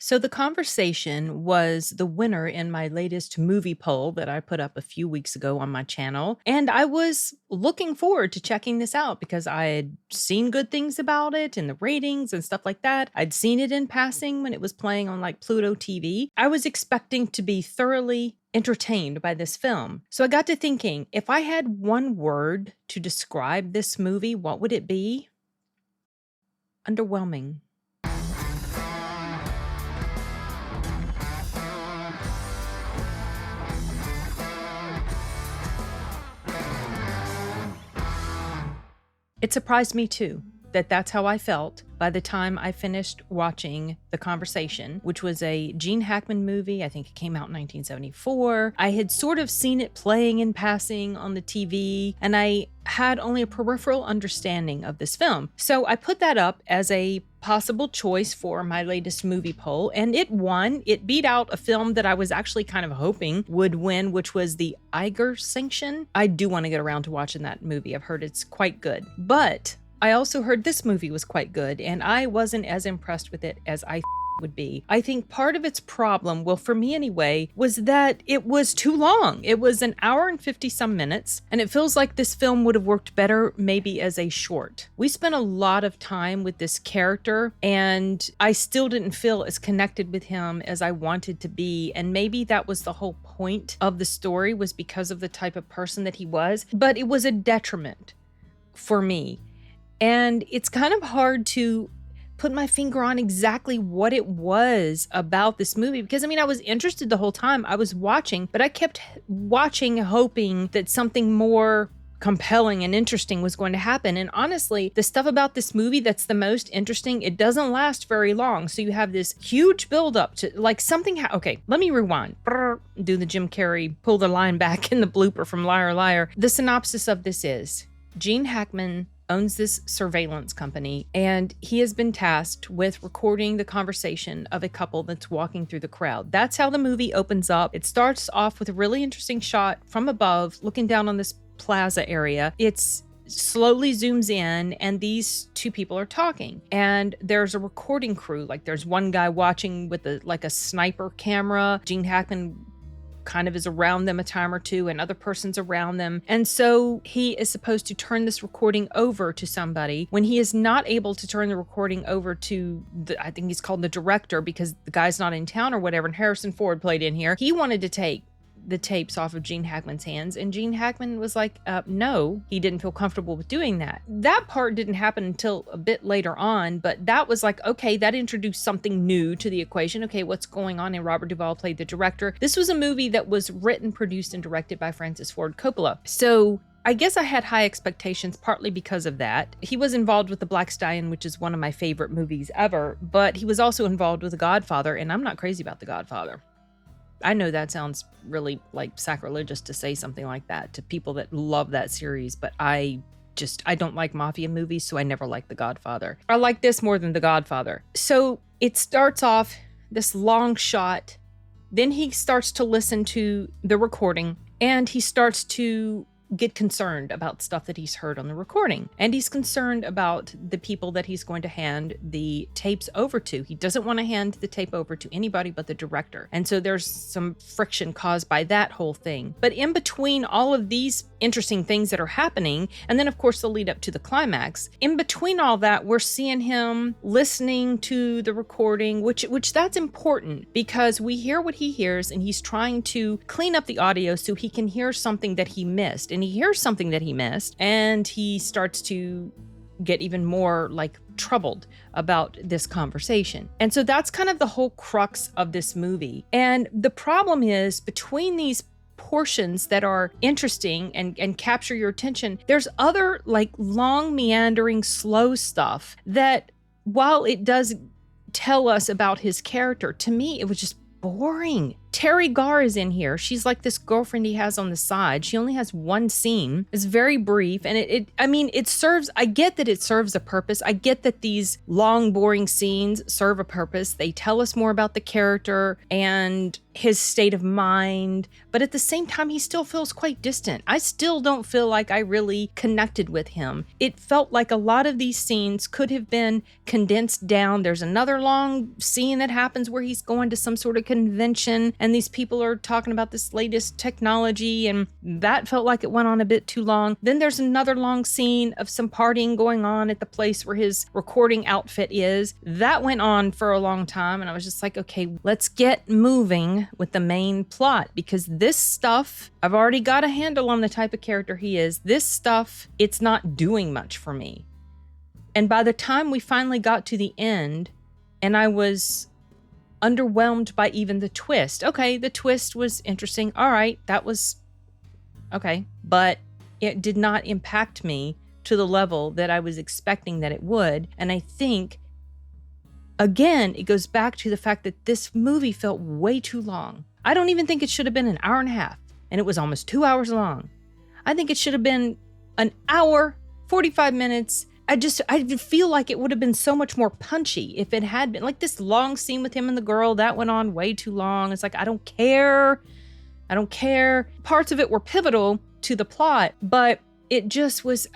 So, The Conversation was the winner in my latest movie poll that I put up a few weeks ago on my channel. And I was looking forward to checking this out because I had seen good things about it in the ratings and stuff like that. I'd seen it in passing when it was playing on like Pluto TV. I was expecting to be thoroughly entertained by this film. So I got to thinking, if I had one word to describe this movie, what would it be? Underwhelming. It surprised me too, that that's how I felt by the time I finished watching The Conversation, which was a Gene Hackman movie. I think it came out in 1974. I had sort of seen it playing in passing on the TV, and I had only a peripheral understanding of this film. So I put that up as a possible choice for my latest movie poll, and it won. It beat out a film that I was actually kind of hoping would win, which was the Iger Sanction. I do want to get around to watching that movie. I've heard it's quite good. But I also heard this movie was quite good, and I wasn't as impressed with it as I would be. I think part of its problem, well, for me anyway, was that it was too long. It was an hour and 50 some minutes, and it feels like this film would have worked better maybe as a short. We spent a lot of time with this character, and I still didn't feel as connected with him as I wanted to be, and maybe that was the whole point of the story, was because of the type of person that he was, but it was a detriment for me. And it's kind of hard to put my finger on exactly what it was about this movie, because I mean, I was interested the whole time I was watching, but I kept watching hoping that something more compelling and interesting was going to happen. And honestly, the stuff about this movie that's the most interesting, it doesn't last very long. So you have this huge buildup to like something. Okay, let me rewind. Do the Jim Carrey, pull the line back in the blooper from Liar Liar. The synopsis of this is Gene Hackman owns this surveillance company, and he has been tasked with recording the conversation of a couple that's walking through the crowd. That's how the movie opens up. It starts off with a really interesting shot from above, looking down on this plaza area. It's slowly zooms in, and these two people are talking, and there's a recording crew. Like there's one guy watching with a sniper camera. Gene Hackman kind of is around them a time or two, and other persons around them. And so he is supposed to turn this recording over to somebody. When he is not able to turn the recording over to I think he's called the director, because the guy's not in town or whatever, and Harrison Ford played in here. He wanted to take the tapes off of Gene Hackman's hands, and Gene Hackman was like, no, he didn't feel comfortable with doing that. That part didn't happen until a bit later on, but that was like, okay, that introduced something new to the equation. Okay, what's going on? And Robert Duvall played the director. This was a movie that was written, produced, and directed by Francis Ford Coppola. So I guess I had high expectations, partly because of that. He was involved with The Black Stallion, which is one of my favorite movies ever, but he was also involved with The Godfather, and I'm not crazy about The Godfather. I know that sounds really like sacrilegious to say something like that to people that love that series, but I don't like mafia movies, so I never liked The Godfather. I like this more than The Godfather. So it starts off this long shot, then he starts to listen to the recording, and he starts to get concerned about stuff that he's heard on the recording. And he's concerned about the people that he's going to hand the tapes over to. He doesn't want to hand the tape over to anybody but the director. And so there's some friction caused by that whole thing. But in between all of these interesting things that are happening, and then of course the lead up to the climax, in between all that, we're seeing him listening to the recording, which that's important, because we hear what he hears, and he's trying to clean up the audio so he can hear something that he missed. And he hears something that he missed, and he starts to get even more like troubled about this conversation. And so that's kind of the whole crux of this movie. And the problem is, between these portions that are interesting and capture your attention, there's other like long, meandering, slow stuff that, while it does tell us about his character, to me it was just boring Terry Garr is in here. She's like this girlfriend he has on the side. She only has one scene. It's very brief. And it serves, I get that it serves a purpose. I get that these long, boring scenes serve a purpose. They tell us more about the character and his state of mind. But at the same time, he still feels quite distant. I still don't feel like I really connected with him. It felt like a lot of these scenes could have been condensed down. There's another long scene that happens where he's going to some sort of convention and these people are talking about this latest technology, and that felt like it went on a bit too long. Then there's another long scene of some partying going on at the place where his recording outfit is. That went on for a long time, and I was just like, okay, let's get moving with the main plot, because this stuff, I've already got a handle on the type of character he is. This stuff, it's not doing much for me. And by the time we finally got to the end, and I was underwhelmed by even the twist. Okay, the twist was interesting. All right, that was okay. But it did not impact me to the level that I was expecting that it would. And I think, again, it goes back to the fact that this movie felt way too long. I don't even think it should have been an hour and a half, and it was almost 2 hours long. I think it should have been an hour, 45 minutes. I feel like it would have been so much more punchy if it had been like this long scene with him and the girl that went on way too long. It's like, I don't care. Parts of it were pivotal to the plot, but it just was,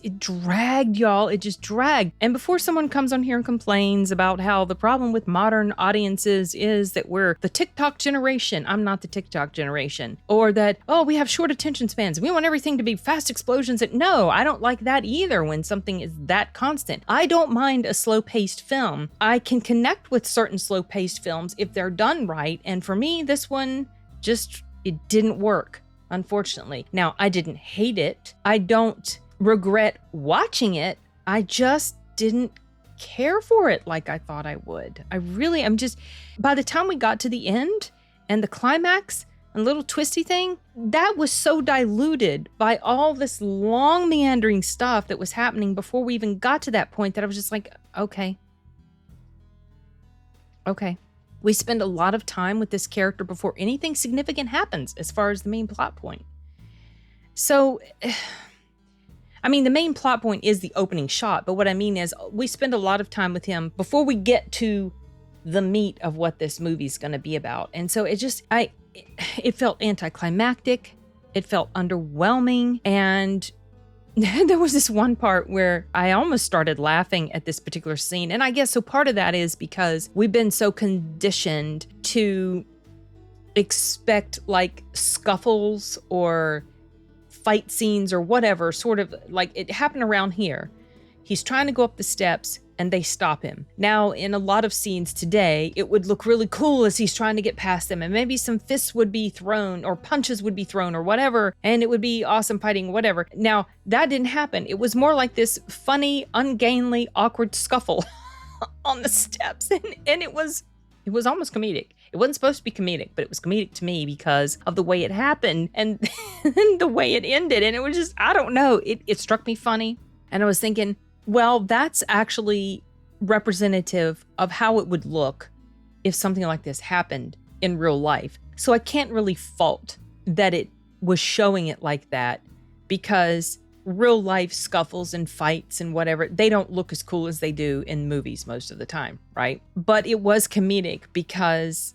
it dragged, y'all. It just dragged. And before someone comes on here and complains about how the problem with modern audiences is that we're the TikTok generation. I'm not the TikTok generation. Or that, oh, we have short attention spans. We want everything to be fast explosions. No, I don't like that either when something is that constant. I don't mind a slow-paced film. I can connect with certain slow-paced films if they're done right. And for me, this one it didn't work. Unfortunately. Now, I didn't hate it. I don't regret watching it. I just didn't care for it like I thought I would. By the time we got to the end and the climax and little twisty thing, that was so diluted by all this long meandering stuff that was happening before we even got to that point that I was just like, okay. We spend a lot of time with this character before anything significant happens as far as the main plot point. So, the main plot point is the opening shot, but what I mean is we spend a lot of time with him before we get to the meat of what this movie's going to be about. And so it felt anticlimactic. It felt underwhelming. And there was this one part where I almost started laughing at this particular scene. And I guess so part of that is because we've been so conditioned to expect like scuffles or fight scenes or whatever, sort of like it happened around here. He's trying to go up the steps and they stop him. Now, in a lot of scenes today, it would look really cool as he's trying to get past them, and maybe some fists would be thrown or punches would be thrown or whatever, and it would be awesome fighting, whatever. Now, that didn't happen. It was more like this funny, ungainly, awkward scuffle on the steps, and it was almost comedic. It wasn't supposed to be comedic, but it was comedic to me because of the way it happened and the way it ended, and it was just, I don't know, it struck me funny, and I was thinking, well, that's actually representative of how it would look if something like this happened in real life. So I can't really fault that it was showing it like that, because real life scuffles and fights and whatever, they don't look as cool as they do in movies most of the time, right? But it was comedic because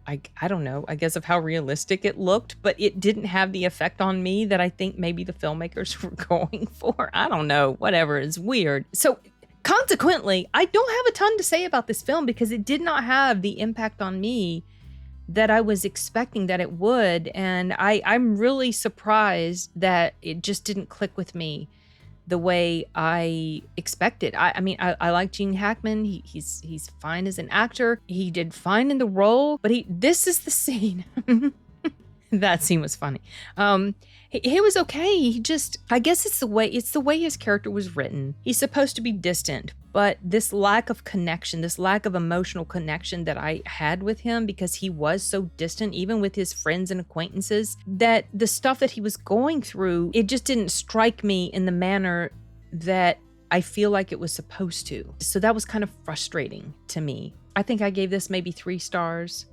I don't know, I guess of how realistic it looked, but it didn't have the effect on me that I think maybe the filmmakers were going for. I don't know, whatever, it's weird. So consequently, I don't have a ton to say about this film because it did not have the impact on me that I was expecting that it would. And I'm really surprised that it just didn't click with me the way I expected. I like Gene Hackman. He's fine as an actor. He did fine in the role, but this is the scene. That scene was funny. He was okay. I guess it's the way his character was written. He's supposed to be distant, but this lack of connection, this lack of emotional connection that I had with him because he was so distant, even with his friends and acquaintances, that the stuff that he was going through, it just didn't strike me in the manner that I feel like it was supposed to. So that was kind of frustrating to me. I think I gave this maybe 3 stars.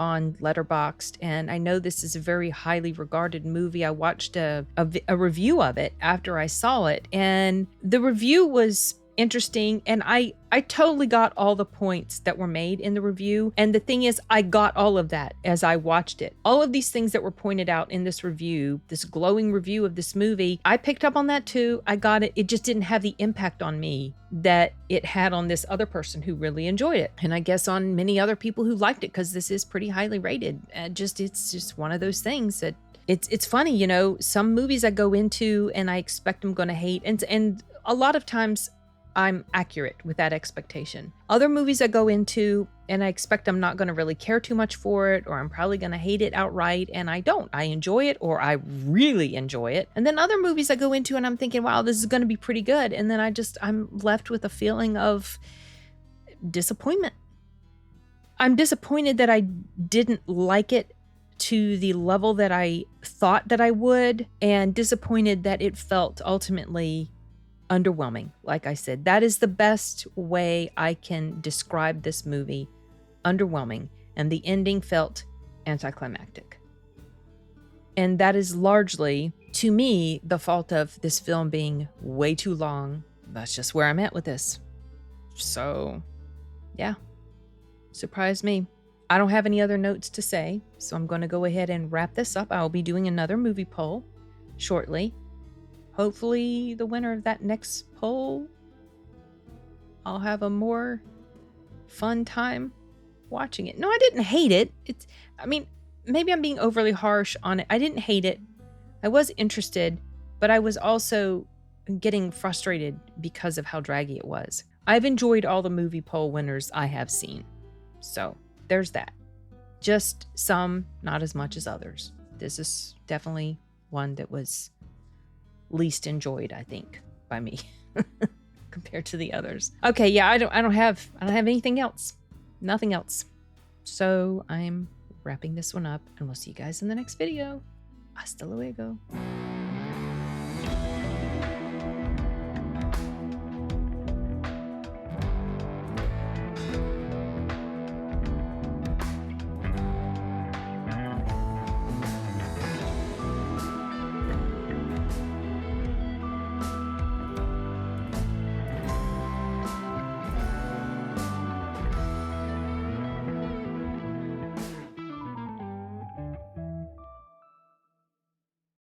on Letterboxd, and I know this is a very highly regarded movie. I watched a review of it after I saw it, and the review was interesting, and I totally got all the points that were made in the review. And the thing is, I got all of that as I watched it. All of these things that were pointed out in this review, this glowing review of this movie, I picked up on that too. I got it. It just didn't have the impact on me that it had on this other person who really enjoyed it. And I guess on many other people who liked it, because this is pretty highly rated. It's just one of those things that it's funny, you know, some movies I go into and I expect I'm going to hate. And a lot of times I'm accurate with that expectation. Other movies I go into and I expect I'm not going to really care too much for it, or I'm probably going to hate it outright, and I don't. I enjoy it, or I really enjoy it. And then other movies I go into and I'm thinking, wow, this is going to be pretty good. And then I'm left with a feeling of disappointment. I'm disappointed that I didn't like it to the level that I thought that I would, and disappointed that it felt ultimately underwhelming. Like I said, that is the best way I can describe this movie. Underwhelming. And the ending felt anticlimactic. And that is largely, to me, the fault of this film being way too long. That's just where I'm at with this. So, yeah. Surprised me. I don't have any other notes to say, so I'm going to go ahead and wrap this up. I will be doing another movie poll shortly. Hopefully the winner of that next poll, I'll have a more fun time watching it. No, I didn't hate it. Maybe I'm being overly harsh on it. I didn't hate it. I was interested, but I was also getting frustrated because of how draggy it was. I've enjoyed all the movie poll winners I have seen. So there's that. Just some, not as much as others. This is definitely one that was least enjoyed, I think, by me compared to the others. Okay, yeah, I don't have anything else. Nothing else. So I'm wrapping this one up, and we'll see you guys in the next video. Hasta luego.